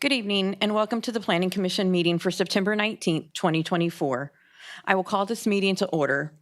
Good evening and welcome to the Planning Commission meeting for September 19th, 2024. I will call this meeting to order.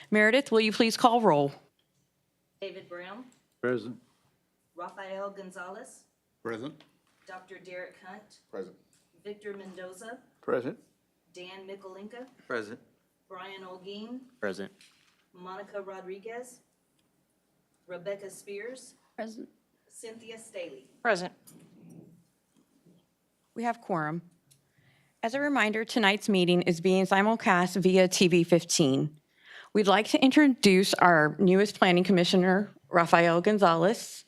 Meredith, will you please call roll? David Brown, Present. Rafeal Gonzales, Present. Dr. Derek Hunt, Present. Victor Mendoza, Present. Dan Mikolinka, Present. Brian Olguin, Present. Monica Rodriguez, Rebecca Spears, Present. Cynthia Staley. Present. We have quorum. As a reminder, tonight's meeting is being simulcast via TV 15. We'd like to introduce our newest planning commissioner, Rafeal Gonzales,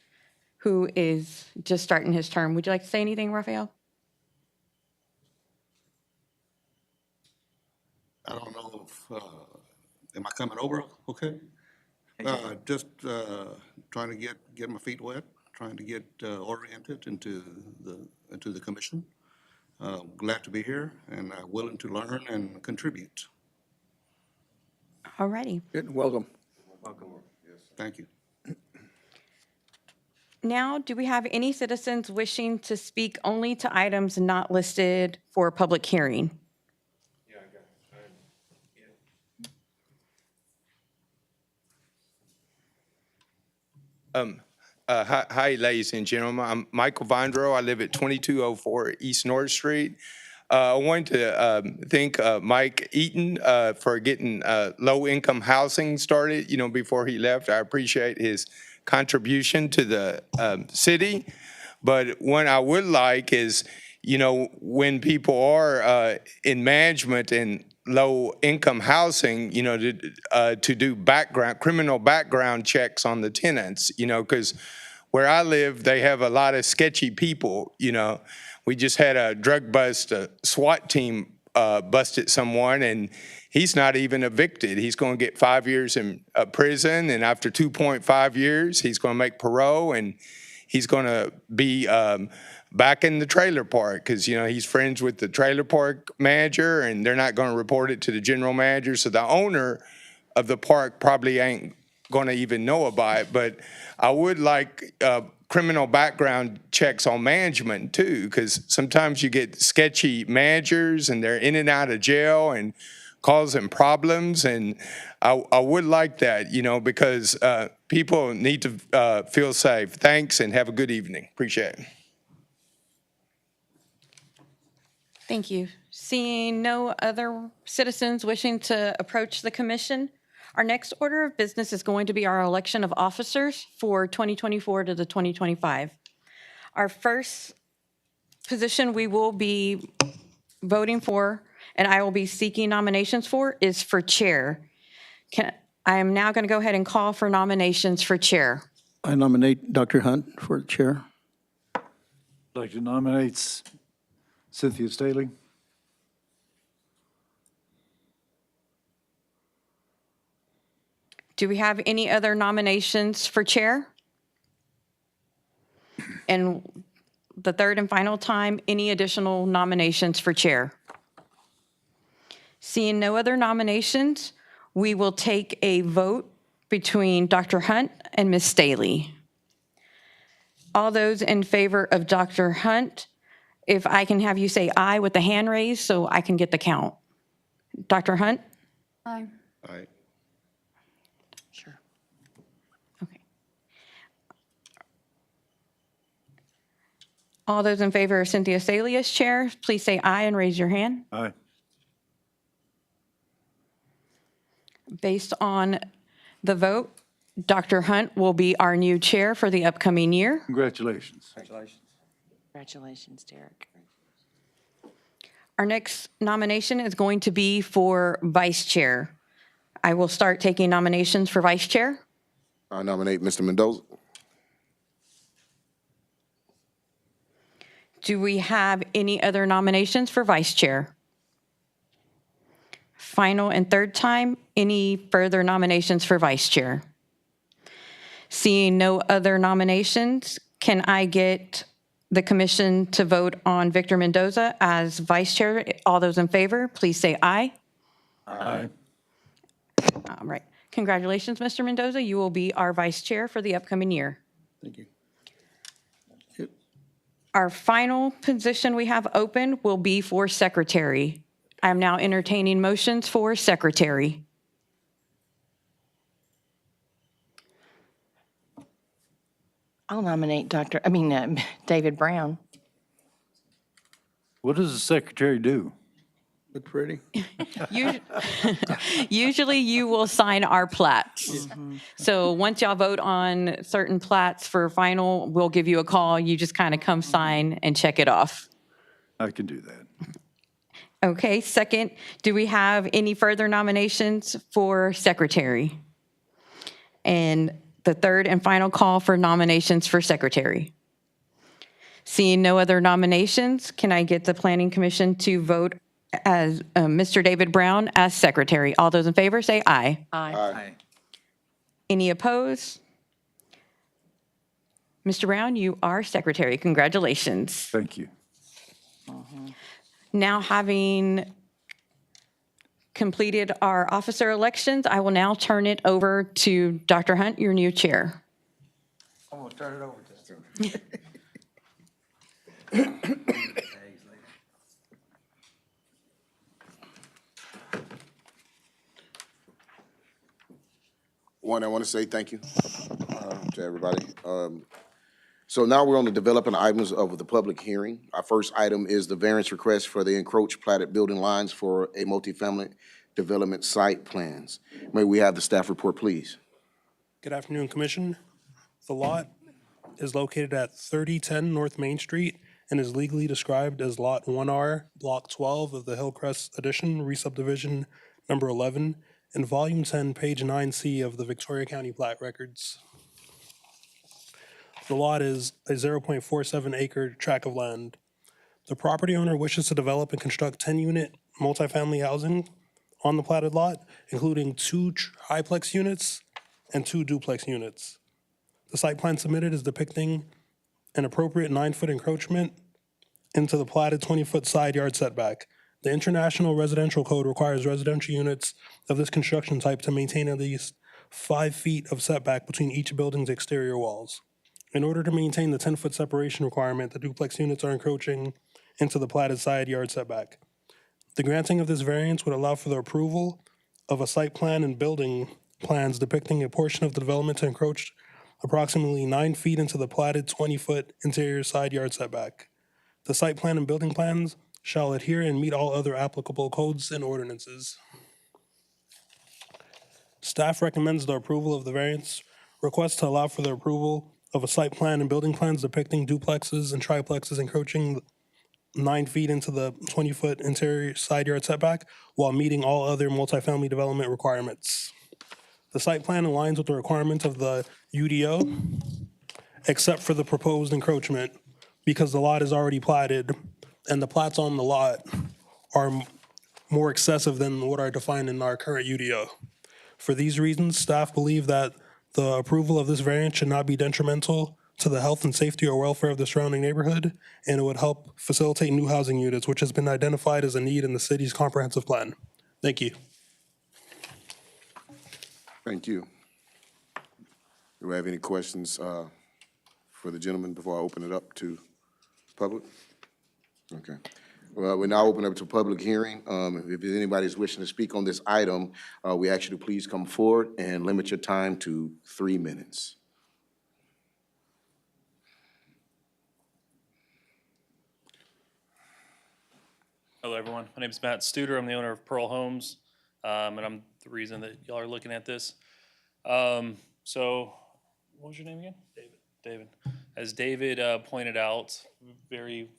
who is just starting his term. Would you like to say anything, Rafeal? I don't know if, am I coming over okay? Just trying to get my feet wet, trying to get oriented into the commission. Glad to be here and willing to learn and contribute. All righty. Good, welcome. Welcome. Yes. Thank you. Now, do we have any citizens wishing to speak only to items not listed for public hearing? Yeah, I got it. Hi, ladies and gentlemen. I'm Michael Vondro. I live at 2204 East North Street. I wanted to thank Mike Eaton for getting low-income housing started, before he left. I appreciate his contribution to the city. But what I would like is, when people are in management and low-income housing, to do criminal background checks on the tenants, because where I live, they have a lot of sketchy people, We just had a drug bust, a SWAT team busted someone, and he's not even evicted. He's going to get 5 years in prison, and after 2.5 years, he's going to make parole, and he's going to be back in the trailer park because, he's friends with the trailer park manager, and they're not going to report it to the general manager. So the owner of the park probably ain't going to even know about it. But I would like criminal background checks on management too, because sometimes you get sketchy managers and they're in and out of jail and causing problems. And I would like that, because people need to feel safe. Thanks and have a good evening. Appreciate it. Thank you. Seeing no other citizens wishing to approach the commission, our next order of business is going to be our election of officers for 2024 to the 2025. Our first position we will be voting for, and I will be seeking nominations for, is for chair. I am now going to go ahead and call for nominations for chair. I nominate Dr. Hunt for chair. I'd like to nominate Cynthia Staley. Do we have any other nominations for chair? And the third and final time, any additional nominations for chair? Seeing no other nominations, we will take a vote between Dr. Hunt and Ms. Staley. All those in favor of Dr. Hunt, if I can have you say aye with the hand raised so I can get the count. Dr. Hunt? Aye. All right. Sure. Okay. All those in favor of Cynthia Staley as chair, please say aye and raise your hand. Aye. Based on the vote, Dr. Hunt will be our new chair for the upcoming year. Congratulations. Congratulations, Derek. Our next nomination is going to be for vice chair. I will start taking nominations for vice chair. I nominate Mr. Mendoza. Do we have any other nominations for vice chair? Final and third time, any further nominations for vice chair? Seeing no other nominations, can I get the commission to vote on Victor Mendoza as vice chair? All those in favor, please say aye. Aye. All right. Congratulations, Mr. Mendoza. You will be our vice chair for the upcoming year. Thank you. Our final position we have open will be for secretary. I am now entertaining motions for secretary. I'll nominate David Brown. What does the secretary do? Look pretty. Us- Usually you will sign our plats. So once y'all vote on certain plats for final, we'll give you a call. You just kind of come sign and check it off. I can do that. Okay, second, do we have any further nominations for secretary? And the third and final call for nominations for secretary. Seeing no other nominations, can I get the planning commission to vote as Mr. David Brown as secretary? All those in favor say aye. Aye. Any opposed? Mr. Brown, you are secretary. Congratulations. Thank you. Now, having completed our officer elections, I will now turn it over to Dr. Hunt, your new chair. I'm going to turn it over to him. One, I want to say thank you to everybody. So now we're on the developing items of the public hearing. Our first item is the variance request for the encroached platted building lines for a multifamily development site plans. May we have the staff report, please? Good afternoon, Commission. The lot is located at 3010 North Main Street and is legally described as Lot 1R, Block 12 of the Hillcrest Addition, Re-subdivision number 11, in Volume 10, Page 9C of the Victoria County Plat Records. The lot is a 0.47 acre tract of land. The property owner wishes to develop and construct 10-unit multifamily housing on the platted lot, including 2 high-plex units and 2 duplex units. The site plan submitted is depicting an appropriate 9-foot encroachment into the platted 20-foot side yard setback. The International Residential Code requires residential units of this construction type to maintain at least 5 feet of setback between each building's exterior walls. In order to maintain the 10-foot separation requirement, the duplex units are encroaching into the platted side yard setback. The granting of this variance would allow for the approval of a site plan and building plans depicting a portion of the development to encroach approximately 9 feet into the platted 20-foot interior side yard setback. The site plan and building plans shall adhere and meet all other applicable codes and ordinances. Staff recommends the approval of the variance request to allow for the approval of a site plan and building plans depicting duplexes and triplexes encroaching 9 feet into the 20-foot interior side yard setback while meeting all other multifamily development requirements. The site plan aligns with the requirements of the UDO, except for the proposed encroachment, because the lot is already platted and the plats on the lot are more excessive than what are defined in our current UDO. For these reasons, staff believe that the approval of this variance should not be detrimental to the health and safety or welfare of the surrounding neighborhood, and it would help facilitate new housing units, which has been identified as a need in the city's comprehensive plan. Thank you. Thank you. Do we have any questions for the gentleman before I open it up to public? Okay. Well, we now open up to public hearing. If anybody's wishing to speak on this item, we ask you to please come forward and limit your time to 3 minutes. Hello, everyone. My name is Matt Studer. I'm the owner of Pearl Homes, and I'm the reason that y'all are looking at this. So, what was your name again? David. As David pointed out, very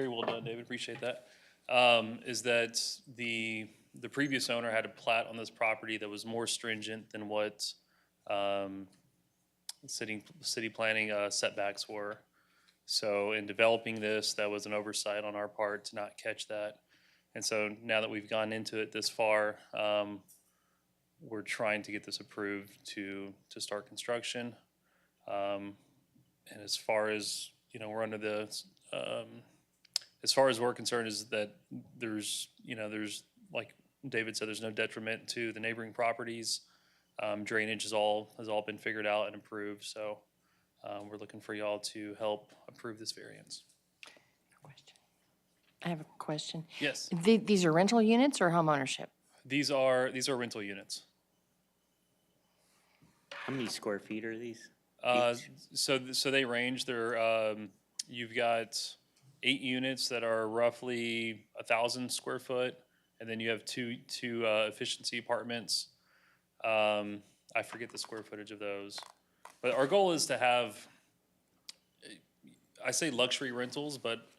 well done, David. Appreciate that. Is that the previous owner had a plat on this property that was more stringent than what city planning setbacks were. So in developing this, that was an oversight on our part to not catch that. And so now that we've gone into it this far, we're trying to get this approved to start construction. And as far as, we're under the, as far as we're concerned is that there's, like David said, there's no detriment to the neighboring properties. Drainage has all been figured out and approved. So we're looking for y'all to help approve this variance. I have a question. Yes, These are rental units or home ownership? these are rental units. How many square feet are these? So they range. You've got 8 units that are roughly 1,000 square foot, and then you have two efficiency apartments. I forget the square footage of those, but our goal is to have, I say luxury rentals, but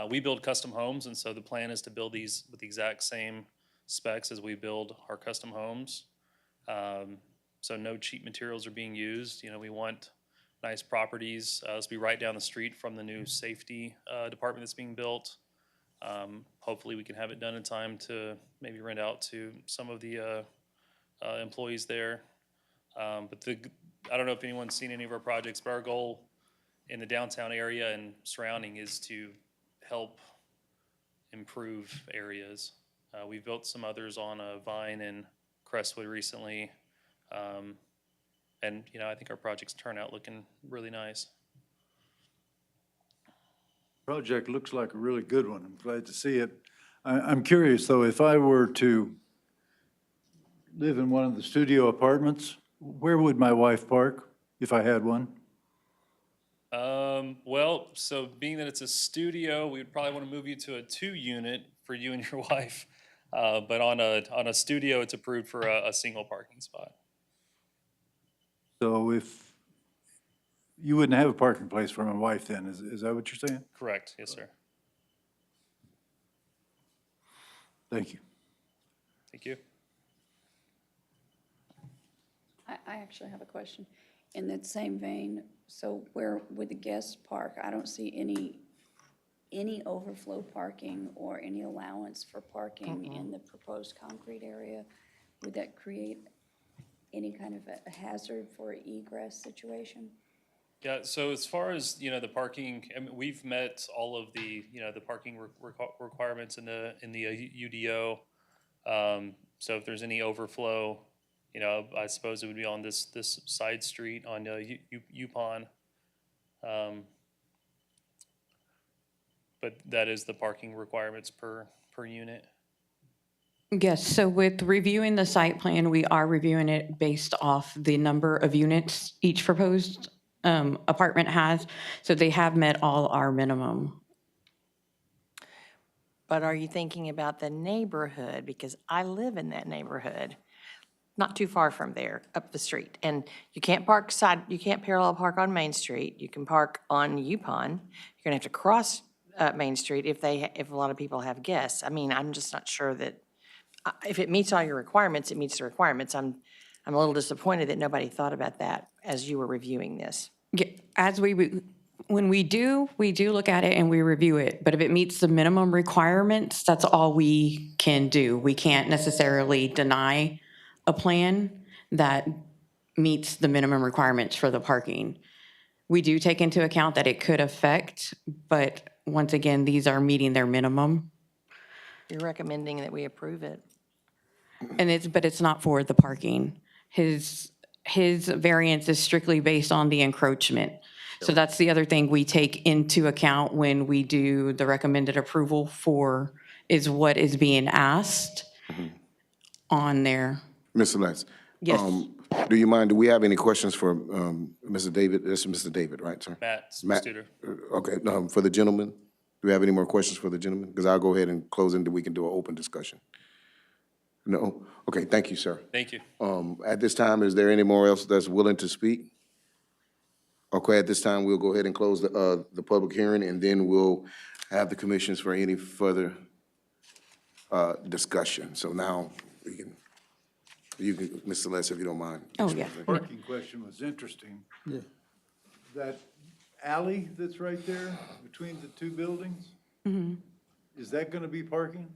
we build custom homes, and so the plan is to build these with the exact same specs as we build our custom homes. So no cheap materials are being used. You know, we want nice properties. This will be right down the street from the new safety department that's being built. Hopefully, we can have it done in time to maybe rent out to some of the employees there. But I don't know if anyone's seen any of our projects, but our goal in the downtown area and surrounding is to help improve areas. We've built some others on Vine and Crestwood recently. And, you know, I think our projects turn out looking really nice. Project looks like a really good one. I'm glad to see it. I'm curious, though, if I were to live in one of the studio apartments, where would my wife park if I had one? Well, so being that it's a studio, we would probably want to move you to a 2-unit for you and your wife. But on a studio, it's approved for a single parking spot. So if you wouldn't have a parking place for my wife then, is that what you're saying? Correct, yes, sir. Thank you. Thank you. I actually have a question. In that same vein, so where would the guests park? I don't see any overflow parking or any allowance for parking in the proposed concrete area. Would that create any kind of a hazard for an egress situation? Yeah, so as far as, you know, the parking, I mean, we've met all of the, you know, the parking requirements in the UDO. So if there's any overflow, you know, I suppose it would be on this side street on Yupon. But that is the parking requirements per unit. Yes, so with reviewing the site plan, we are reviewing it based off the number of units each proposed apartment has. So they have met all our minimum. But are you thinking about the neighborhood? Because I live in that neighborhood, not too far from there, up the street. And you can't you can't parallel park on Main Street. You can park on Yupon. You're gonna have to cross Main Street if a lot of people have guests. I mean, I'm just not sure that, if it meets all your requirements, it meets the requirements. I'm a little disappointed that nobody thought about that as you were reviewing this. Yeah, when we do look at it and we review it, but if it meets the minimum requirements, that's all we can do. We can't necessarily deny a plan that meets the minimum requirements for the parking. We do take into account that it could affect, but once again, these are meeting their minimum. You're recommending that we approve it. But it's not for the parking. His variance is strictly based on the encroachment. So that's the other thing we take into account when we do the recommended approval for, is what is being asked on there. Ms. Celeste? Yes. Do you mind, do we have any questions for Mr. David? This is Mr. David, right, sir? Matt Matt, Studer. Okay, for the gentleman? Do we have any more questions for the gentleman? Because I'll go ahead and close into, we can do an open discussion. No? Okay, thank you, sir. Thank you. At this time, is there any more else that's willing to speak? Okay, at this time, we'll go ahead and close the public hearing, and then we'll have the commissions for any further discussion. So now, you can, Ms. Celeste, if you don't mind. Oh, yeah. Parking question was interesting. Yeah. That alley that's right there between the two buildings? Is that gonna be parking?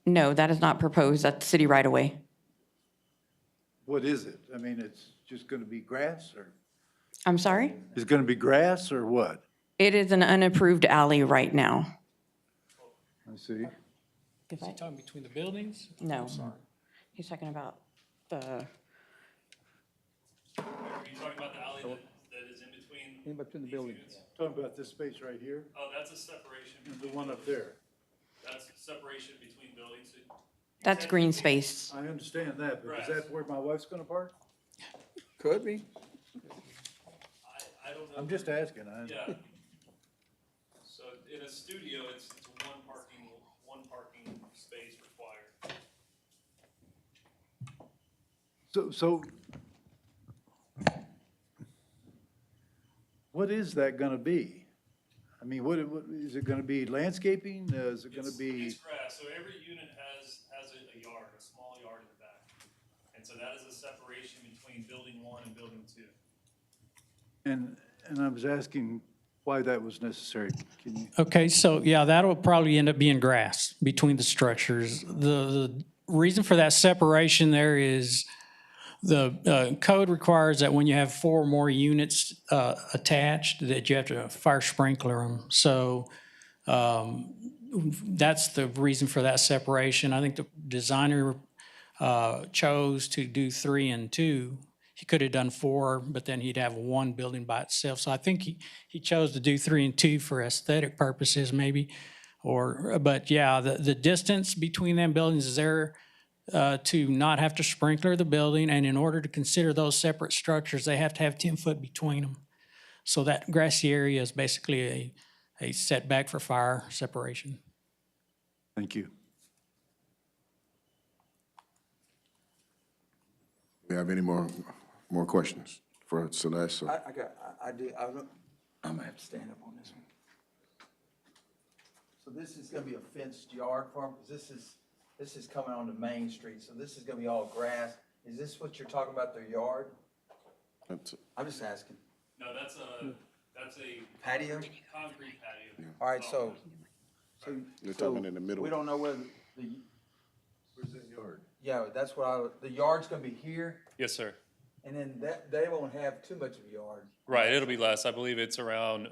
No, that is not proposed. That's city right away. What is it? I mean, it's just gonna be grass, or? I'm sorry? Is it gonna be grass, or what? It is an unapproved alley right now. I see. If I- Talking between the buildings? No. He's talking about the, Are you talking about the alley that is in between Anything between the buildings? Talking about this space right here Oh, that's a separation. and the one up there. That's separation between buildings. That's green space. I understand that, but is that where my wife's gonna park? Could be. I don't know. I'm just asking. Yeah. So in a studio, it's one parking space required. So what is that gonna be? I mean, what is it gonna be landscaping? Is it gonna be? It's grass, so every unit has a yard, a small yard in the back. And so that is a separation between building one and building two. And I was asking why that was necessary. Can you? Okay, so yeah, that'll probably end up being grass between the structures. The reason for that separation there is the code requires that when you have 4 or more units attached, that you have to fire sprinkler them. So that's the reason for that separation. I think the designer chose to do 3 and 2. He could have done 4, but then he'd have one building by itself. So I think he chose to do 3 and 2 for aesthetic purposes maybe. But yeah, the distance between them buildings is there to not have to sprinkler the building. And in order to consider those separate structures, they have to have 10 foot between them. So that grassy area is basically a setback for fire separation. Thank you. Do you have any more questions for Celeste? or- I'm gonna have to stand up on this one. So this is gonna be a fenced yard for them, because this is coming onto Main Street, so this is gonna be all grass. Is this what you're talking about, their yard? That's- I'm just asking. No, that's a Patio? concrete patio. All right, so. You're talking in the middle. We don't know where the, Where's that yard? yeah, that's what the yard's gonna be here, Yes, sir. and then they won't have too much of a yard. Right, it'll be less. I believe it's around,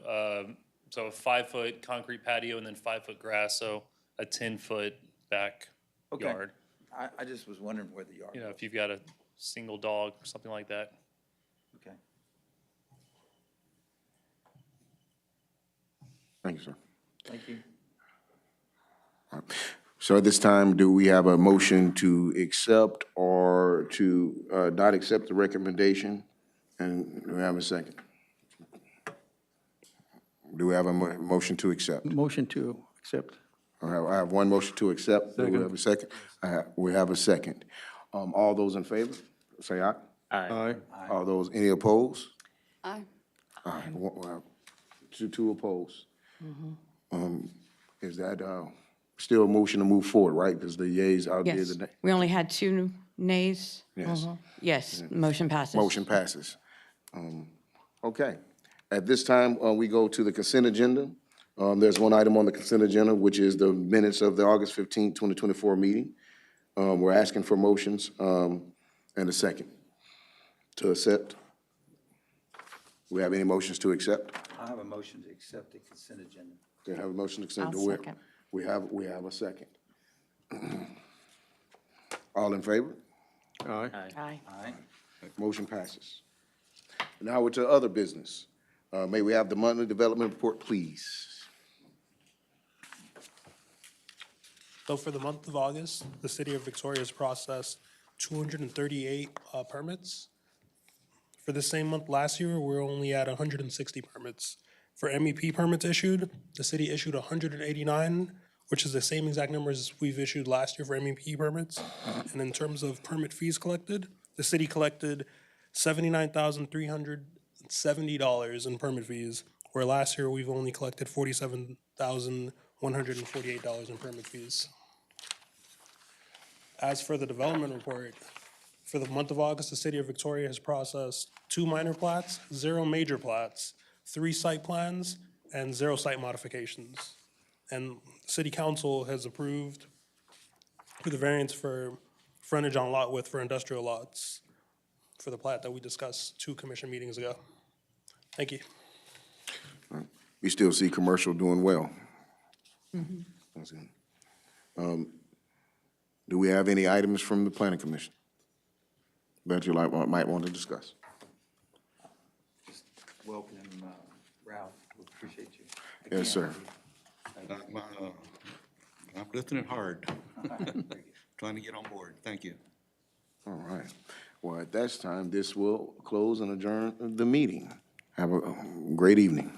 so a 5-foot concrete patio and then 5-foot grass, so a 10-foot back Okay. yard. I just was wondering where the yard You know, was. if you've got a single dog, something like that. Okay. Thank you, sir. Thank you. So at this time, do we have a motion to accept or to not accept the recommendation? And do we have a second? Do we have a motion to accept? Motion to accept. I have one motion to accept. Do we have a second? We have a second. All those in favor, say aye. Aye. All those, any opposed? Aye. Aye. Two opposed. Is that still a motion to move forward, right? Because the yeas out there Yes. today. We only had 2 nays. Yes. Yes, motion passes. Motion passes. Okay. At this time, we go to the consent agenda. There's one item on the consent agenda, which is the minutes of the August 15, 2024 meeting. We're asking for motions and a second to accept. We have any motions to accept? I have a motion to accept the consent agenda. Do we have a motion to accept? I'll Do we- second. We have a second. All in favor? Aye. Aye. Aye. Motion passes. Now we're to other business. May we have the monthly development report, please? So for the month of August, the city of Victoria has processed 238 permits. For the same month last year, we're only at 160 permits. For MEP permits issued, the city issued 189, which is the same exact numbers as we've issued last year for MEP permits. And in terms of permit fees collected, the city collected $79,370 in permit fees, where last year we've only collected $47,148 in permit fees. As for the development report, for the month of August, the city of Victoria has processed 2 minor plats, 0 major plats, 3 site plans, and 0 site modifications. And city council has approved for the variance for frontage on lot width for industrial lots for the plat that we discussed 2 commission meetings ago. Thank you. We still see commercial doing well. That's good. Do we have any items from the planning commission that you might want to discuss? Welcome Appreciate you. Yes, sir. I'm listening hard. Trying to get on board. Thank you. All right. Well, at that time, this will close and adjourn the meeting. Have a great evening.